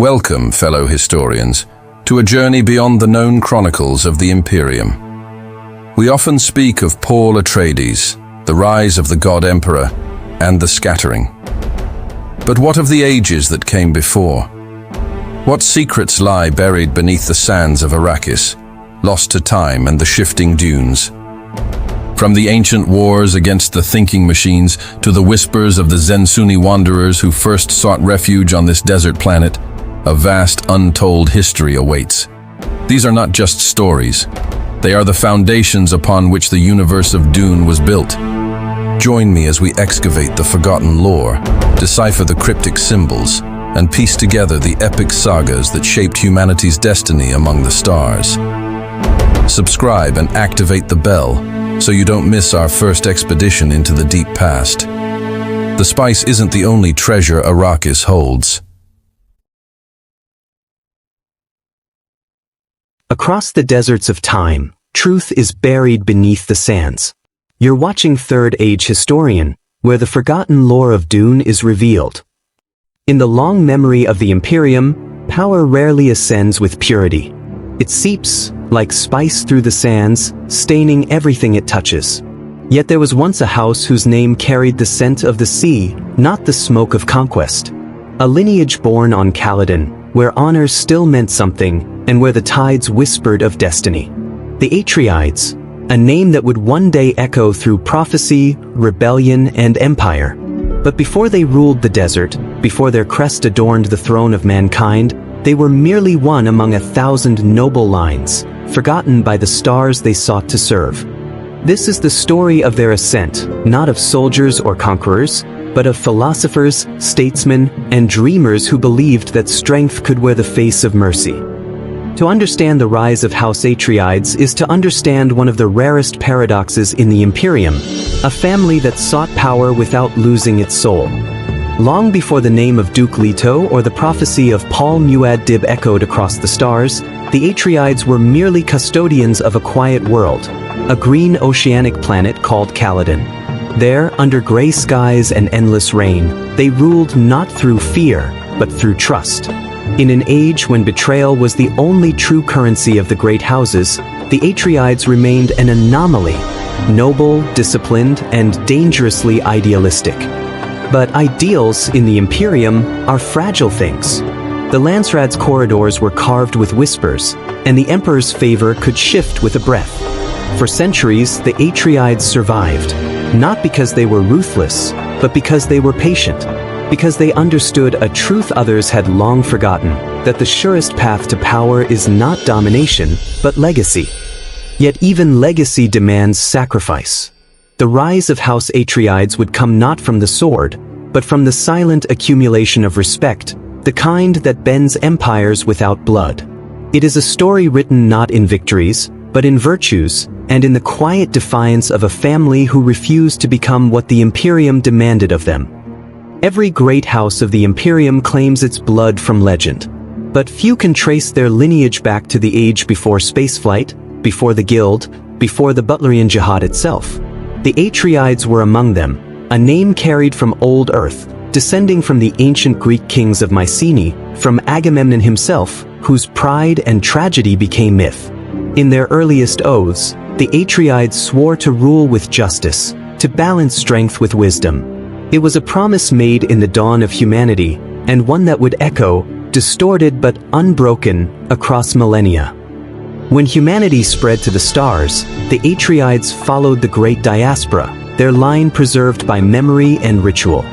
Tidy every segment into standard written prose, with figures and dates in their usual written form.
Welcome, fellow historians, to a journey beyond the known chronicles of the Imperium. We often speak of Paul Atreides, the rise of the God Emperor, and the scattering. But what of the ages that came before? What secrets lie buried beneath the sands of Arrakis, lost to time and the shifting dunes? From the ancient wars against the thinking machines to the whispers of the Zensuni wanderers who first sought refuge on this desert planet, a vast, untold history awaits. These are not just stories. They are the foundations upon which the universe of Dune was built. Join me as we excavate the forgotten lore, decipher the cryptic symbols, and piece together the epic sagas that shaped humanity's destiny among the stars. Subscribe and activate the bell so you don't miss our first expedition into the deep past. The spice isn't the only treasure Arrakis holds. Across the deserts of time, truth is buried beneath the sands. You're watching Third Age Historian, where the forgotten lore of Dune is revealed. In the long memory of the Imperium, power rarely ascends with purity. It seeps, like spice through the sands, staining everything it touches. Yet there was once a house whose name carried the scent of the sea, not the smoke of conquest. A lineage born on Caladan, where honor still meant something, and where the tides whispered of destiny. The Atreides, a name that would one day echo through prophecy, rebellion, and empire. But before they ruled the desert, before their crest adorned the throne of mankind, they were merely one among 1,000 noble lines, forgotten by the stars they sought to serve. This is the story of their ascent, not of soldiers or conquerors, but of philosophers, statesmen, and dreamers who believed that strength could wear the face of mercy. To understand the rise of House Atreides is to understand one of the rarest paradoxes in the Imperium, a family that sought power without losing its soul. Long before the name of Duke Leto or the prophecy of Paul Muad'Dib echoed across the stars, the Atreides were merely custodians of a quiet world, a green oceanic planet called Caladan. There, under gray skies and endless rain, they ruled not through fear, but through trust. In an age when betrayal was the only true currency of the great houses, the Atreides remained an anomaly, noble, disciplined, and dangerously idealistic. But ideals in the Imperium are fragile things. The Landsraad's corridors were carved with whispers, and the Emperor's favor could shift with a breath. For centuries, the Atreides survived, not because they were ruthless, but because they were patient, because they understood a truth others had long forgotten, that the surest path to power is not domination, but legacy. Yet even legacy demands sacrifice. The rise of House Atreides would come not from the sword, but from the silent accumulation of respect, the kind that bends empires without blood. It is a story written not in victories, but in virtues, and in the quiet defiance of a family who refused to become what the Imperium demanded of them. Every great house of the Imperium claims its blood from legend, but few can trace their lineage back to the age before spaceflight, before the Guild, before the Butlerian Jihad itself. The Atreides were among them, a name carried from old Earth, descending from the ancient Greek kings of Mycenae, from Agamemnon himself, whose pride and tragedy became myth. In their earliest oaths, the Atreides swore to rule with justice, to balance strength with wisdom. It was a promise made in the dawn of humanity, and one that would echo, distorted but unbroken, across millennia. When humanity spread to the stars, the Atreides followed the great diaspora, their line preserved by memory and ritual.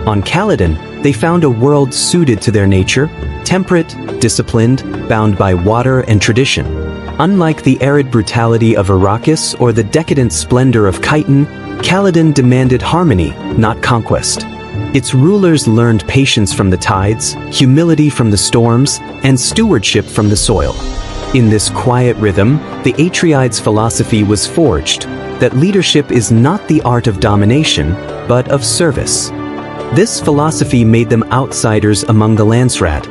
On Caladan, they found a world suited to their nature, temperate, disciplined, bound by water and tradition. Unlike the arid brutality of Arrakis or the decadent splendor of Khitan, Caladan demanded harmony, not conquest. Its rulers learned patience from the tides, humility from the storms, and stewardship from the soil. In this quiet rhythm, the Atreides' philosophy was forged, that leadership is not the art of domination, but of service. This philosophy made them outsiders among the Landsraad.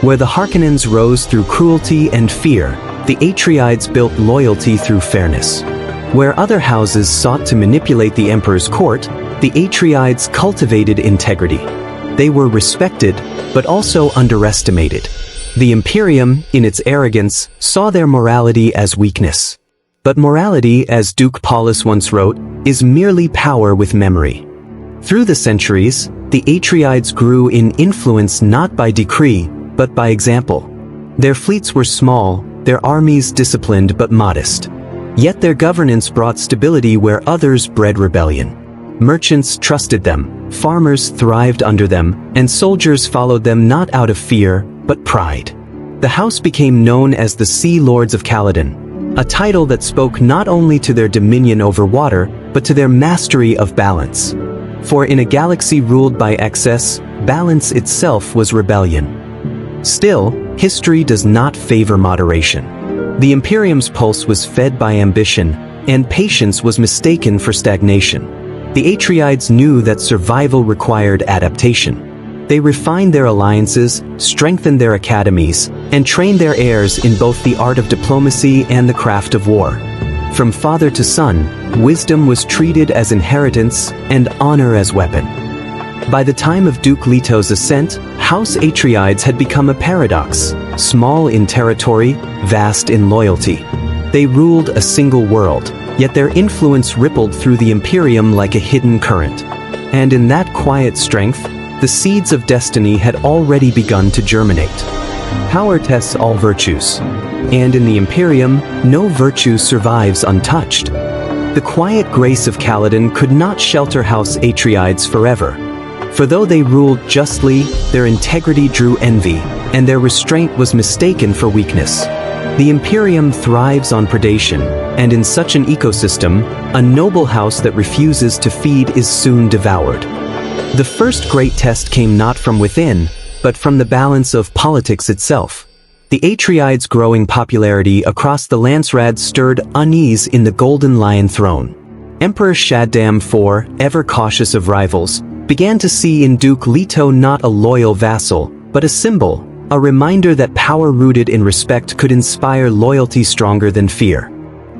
Where the Harkonnens rose through cruelty and fear, the Atreides built loyalty through fairness. Where other houses sought to manipulate the Emperor's court, the Atreides cultivated integrity. They were respected, but also underestimated. The Imperium, in its arrogance, saw their morality as weakness. But morality, as Duke Paulus once wrote, is merely power with memory. Through the centuries, the Atreides grew in influence not by decree, but by example. Their fleets were small, their armies disciplined but modest. Yet their governance brought stability where others bred rebellion. Merchants trusted them, farmers thrived under them, and soldiers followed them not out of fear, but pride. The house became known as the Sea Lords of Caladan, a title that spoke not only to their dominion over water, but to their mastery of balance. For in a galaxy ruled by excess, balance itself was rebellion. Still, history does not favor moderation. The Imperium's pulse was fed by ambition, and patience was mistaken for stagnation. The Atreides knew that survival required adaptation. They refined their alliances, strengthened their academies, and trained their heirs in both the art of diplomacy and the craft of war. From father to son, wisdom was treated as inheritance and honor as weapon. By the time of Duke Leto's ascent, House Atreides had become a paradox, small in territory, vast in loyalty. They ruled a single world, yet their influence rippled through the Imperium like a hidden current. And in that quiet strength, the seeds of destiny had already begun to germinate. Power tests all virtues, and in the Imperium, no virtue survives untouched. The quiet grace of Caladan could not shelter House Atreides forever. For though they ruled justly, their integrity drew envy, and their restraint was mistaken for weakness. The Imperium thrives on predation, and in such an ecosystem, a noble house that refuses to feed is soon devoured. The first great test came not from within, but from the balance of politics itself. The Atreides' growing popularity across the Landsraad stirred unease in the Golden Lion throne. Emperor Shaddam IV, ever cautious of rivals, began to see in Duke Leto not a loyal vassal, but a symbol, a reminder that power rooted in respect could inspire loyalty stronger than fear.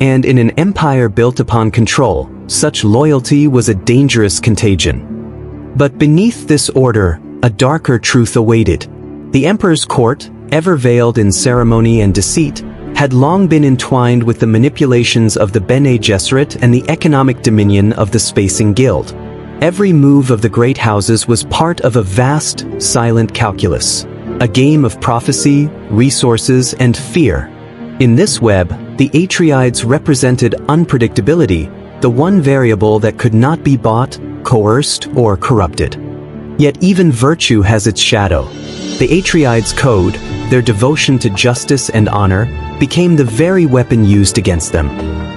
And in an empire built upon control, such loyalty was a dangerous contagion. But beneath this order, a darker truth awaited. The emperor's court, ever veiled in ceremony and deceit, had long been entwined with the manipulations of the Bene Gesserit and the economic dominion of the Spacing Guild. Every move of the great houses was part of a vast, silent calculus, a game of prophecy, resources, and fear. In this web, the Atreides represented unpredictability, the one variable that could not be bought, coerced, or corrupted. Yet even virtue has its shadow. The Atreides' code, their devotion to justice and honor, became the very weapon used against them.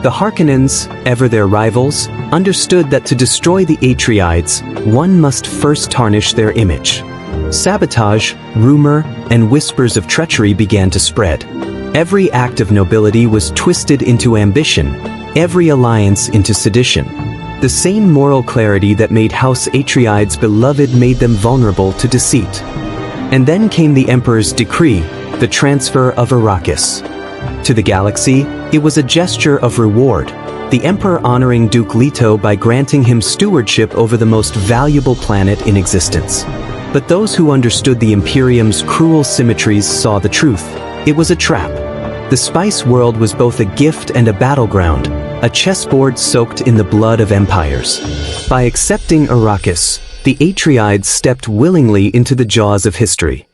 The Harkonnens, ever their rivals, understood that to destroy the Atreides, one must first tarnish their image. Sabotage, rumor, and whispers of treachery began to spread. Every act of nobility was twisted into ambition, every alliance into sedition. The same moral clarity that made House Atreides beloved made them vulnerable to deceit. And then came the Emperor's decree, the transfer of Arrakis. To the galaxy, it was a gesture of reward, the Emperor honoring Duke Leto by granting him stewardship over the most valuable planet in existence. But those who understood the Imperium's cruel symmetries saw the truth. It was a trap. The spice world was both a gift and a battleground, a chessboard soaked in the blood of empires. By accepting Arrakis, the Atreides stepped willingly into the jaws of history.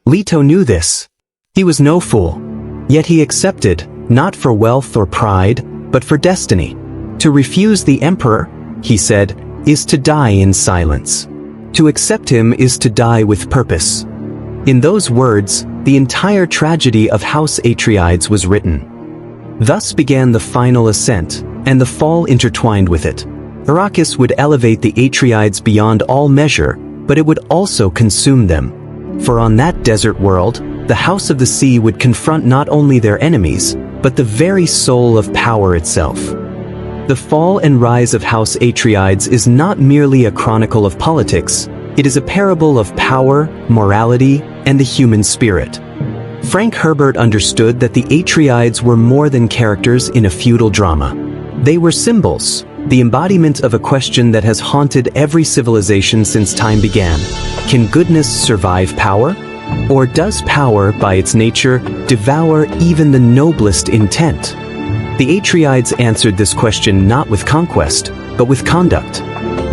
Leto knew this. He was no fool. Yet he accepted, not for wealth or pride, but for destiny. To refuse the Emperor, he said, is to die in silence. To accept him is to die with purpose. In those words, the entire tragedy of House Atreides was written. Thus began the final ascent, and the fall intertwined with it. Arrakis would elevate the Atreides beyond all measure, but it would also consume them. For on that desert world, the House of the Sea would confront not only their enemies, but the very soul of power itself. The fall and rise of House Atreides is not merely a chronicle of politics, it is a parable of power, morality, and the human spirit. Frank Herbert understood that the Atreides were more than characters in a feudal drama. They were symbols, the embodiment of a question that has haunted every civilization since time began. Can goodness survive power? Or does power, by its nature, devour even the noblest intent? The Atreides answered this question not with conquest, but with conduct.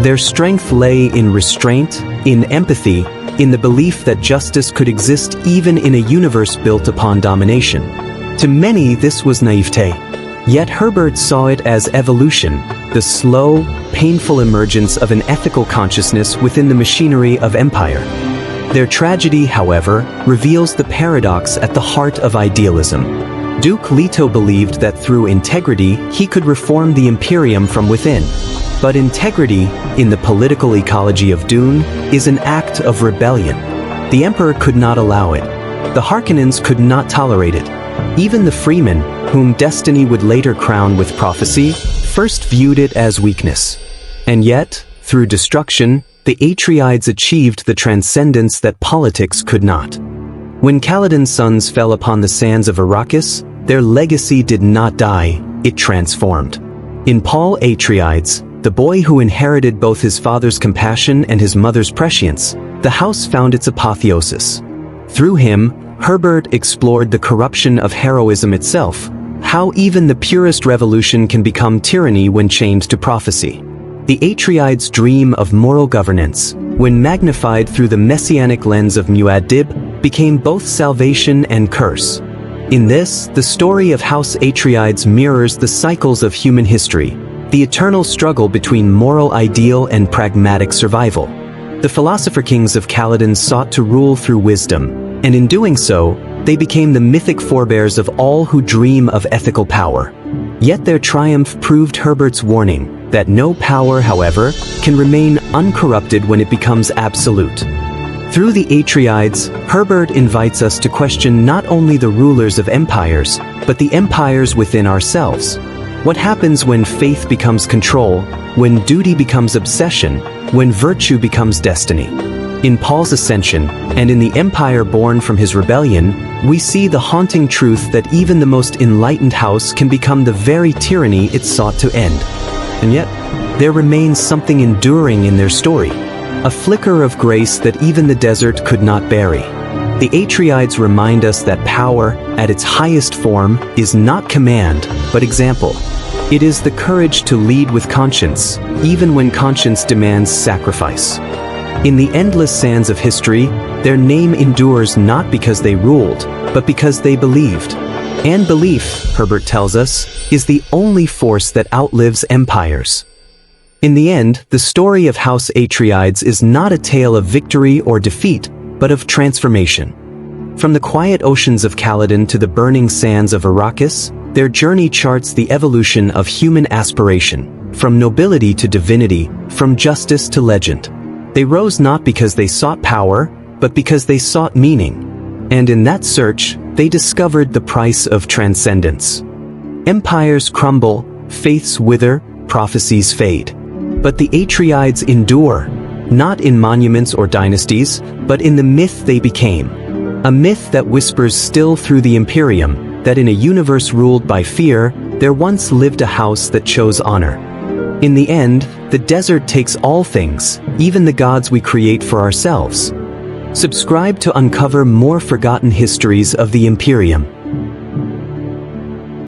Their strength lay in restraint, in empathy, in the belief that justice could exist even in a universe built upon domination. To many, this was naivete. Yet Herbert saw it as evolution, the slow, painful emergence of an ethical consciousness within the machinery of empire. Their tragedy, however, reveals the paradox at the heart of idealism. Duke Leto believed that through integrity he could reform the Imperium from within. But integrity, in the political ecology of Dune, is an act of rebellion. The Emperor could not allow it. The Harkonnens could not tolerate it. Even the Freemen, whom destiny would later crown with prophecy, first viewed it as weakness. And yet, through destruction, the Atreides achieved the transcendence that politics could not. When Caladan's sons fell upon the sands of Arrakis, their legacy did not die, it transformed. In Paul Atreides, the boy who inherited both his father's compassion and his mother's prescience, the house found its apotheosis. Through him, Herbert explored the corruption of heroism itself, how even the purest revolution can become tyranny when chained to prophecy. The Atreides' dream of moral governance, when magnified through the messianic lens of Muad'Dib, became both salvation and curse. In this, the story of House Atreides mirrors the cycles of human history, the eternal struggle between moral ideal and pragmatic survival. The philosopher kings of Caladan sought to rule through wisdom, and in doing so, they became the mythic forebears of all who dream of ethical power. Yet their triumph proved Herbert's warning, that no power, however, can remain uncorrupted when it becomes absolute. Through the Atreides, Herbert invites us to question not only the rulers of empires, but the empires within ourselves. What happens when faith becomes control, when duty becomes obsession, when virtue becomes destiny? In Paul's ascension, and in the empire born from his rebellion, we see the haunting truth that even the most enlightened house can become the very tyranny it sought to end. And yet, there remains something enduring in their story, a flicker of grace that even the desert could not bury. The Atreides remind us that power, at its highest form, is not command, but example. It is the courage to lead with conscience, even when conscience demands sacrifice. In the endless sands of history, their name endures not because they ruled, but because they believed. And belief, Herbert tells us, is the only force that outlives empires. In the end, the story of House Atreides is not a tale of victory or defeat, but of transformation. From the quiet oceans of Caladan to the burning sands of Arrakis, their journey charts the evolution of human aspiration, from nobility to divinity, from justice to legend. They rose not because they sought power, but because they sought meaning. And in that search, they discovered the price of transcendence. Empires crumble, faiths wither, prophecies fade. But the Atreides endure, not in monuments or dynasties, but in the myth they became. A myth that whispers still through the Imperium, that in a universe ruled by fear, there once lived a house that chose honor. In the end, the desert takes all things, even the gods we create for ourselves. Subscribe to uncover more forgotten histories of the Imperium.